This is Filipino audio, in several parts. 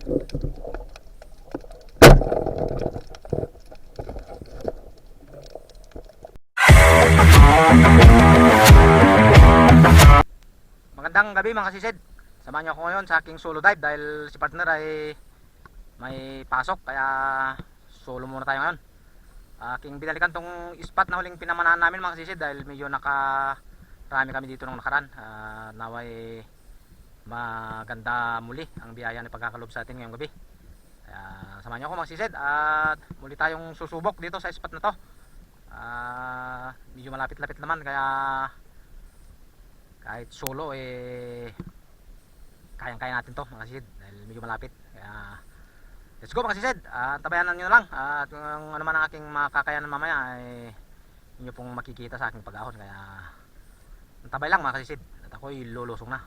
Magandang gabi mga sisid. Samahan niyo ako ngayon sa aking solo dive dahil si partner ay may pasok kaya solo muna tayo ngayon. Aking binalikan tong spot na huling pinamanahan namin mga sisid dahil medyo nakarami kami dito nung nakaraan. Naway maganda muli ang biyaya na pagkakalob sa atin ngayong gabi. Kaya samahan niyo ako mga sisid at muli tayong susubok dito sa spot na to. Medyo malapit-lapit naman kaya kahit solo kayang-kaya natin to mga sisid dahil medyo malapit. Kaya let's go mga sisid. Tabayanan nyo na lang at kung ano man ang aking makakayanan mamaya ay inyo pong makikita sa aking pag-ahon. Kaya tabay lang mga sisid at ako'y lulusong na.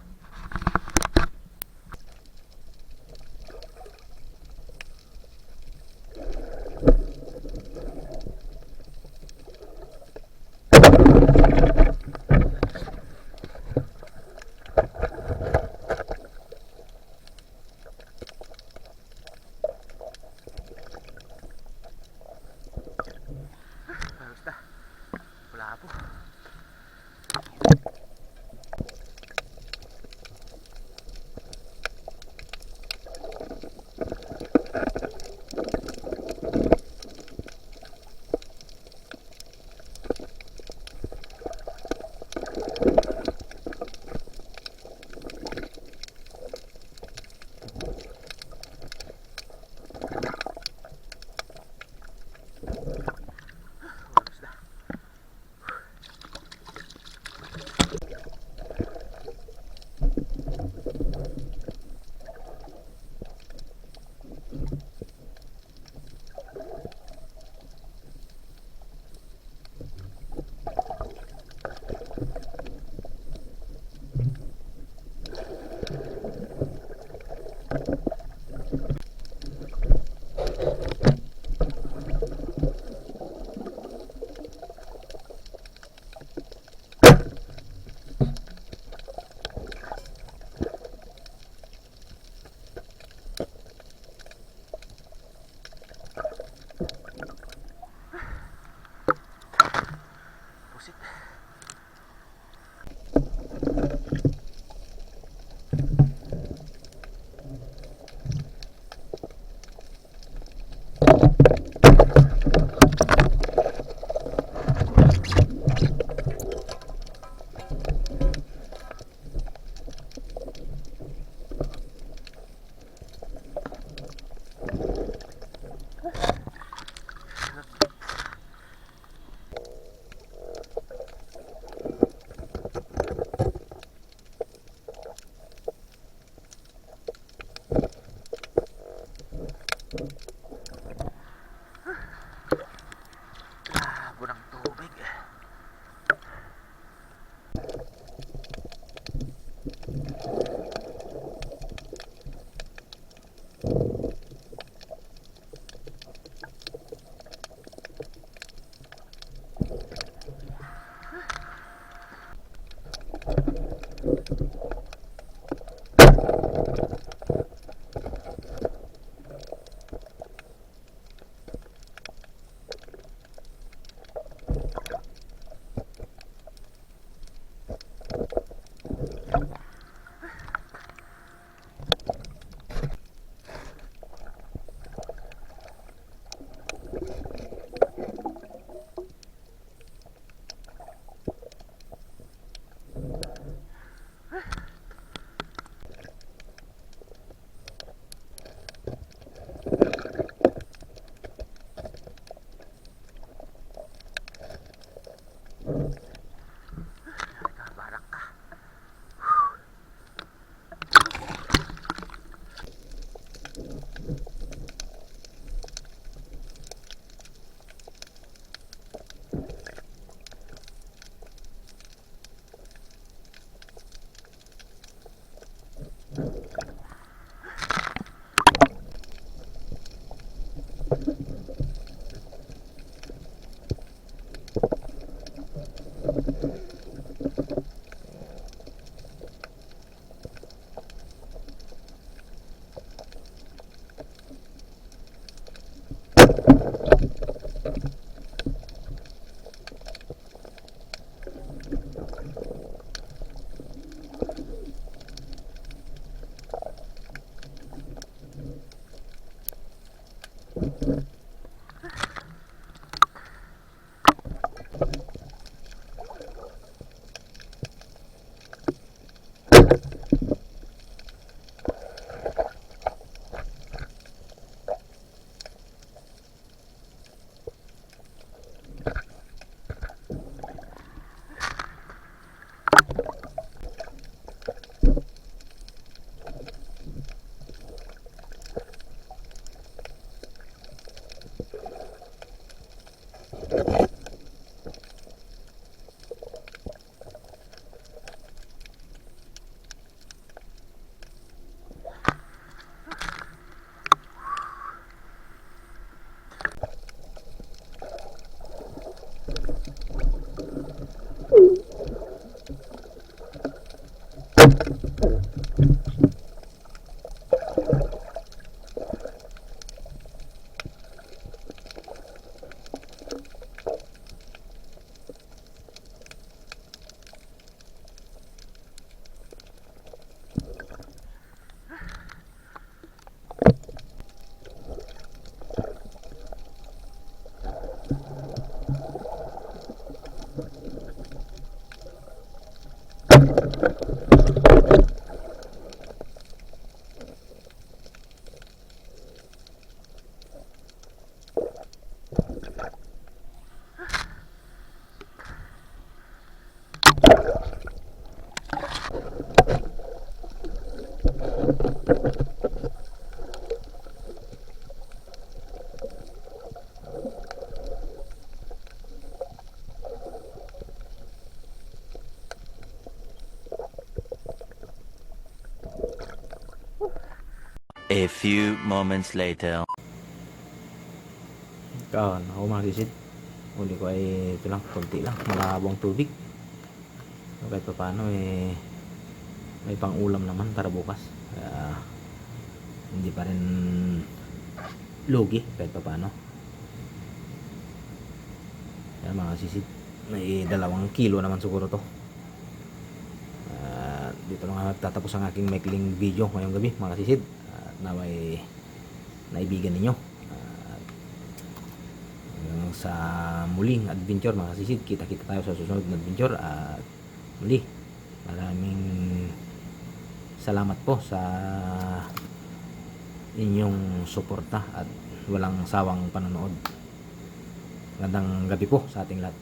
A few moments later. Kaon ako mga sisid. Uli ko ay ito lang, konti lang, malabong tubig. So, kahit pa paano may pang ulam naman para bukas. Kaya hindi pa rin lugi kahit pa paano. Kaya mga sisid, may 2 kilo naman siguro to. Dito lang tatapos ang aking maikling video ngayong gabi mga sisid. Naway naibigan ninyo. Sa muling adventure mga sisid, kita-kita tayo sa susunod na adventure. At muli, maraming salamat po sa inyong suporta at walang sawang panonood. Magandang gabi po sa ating lahat.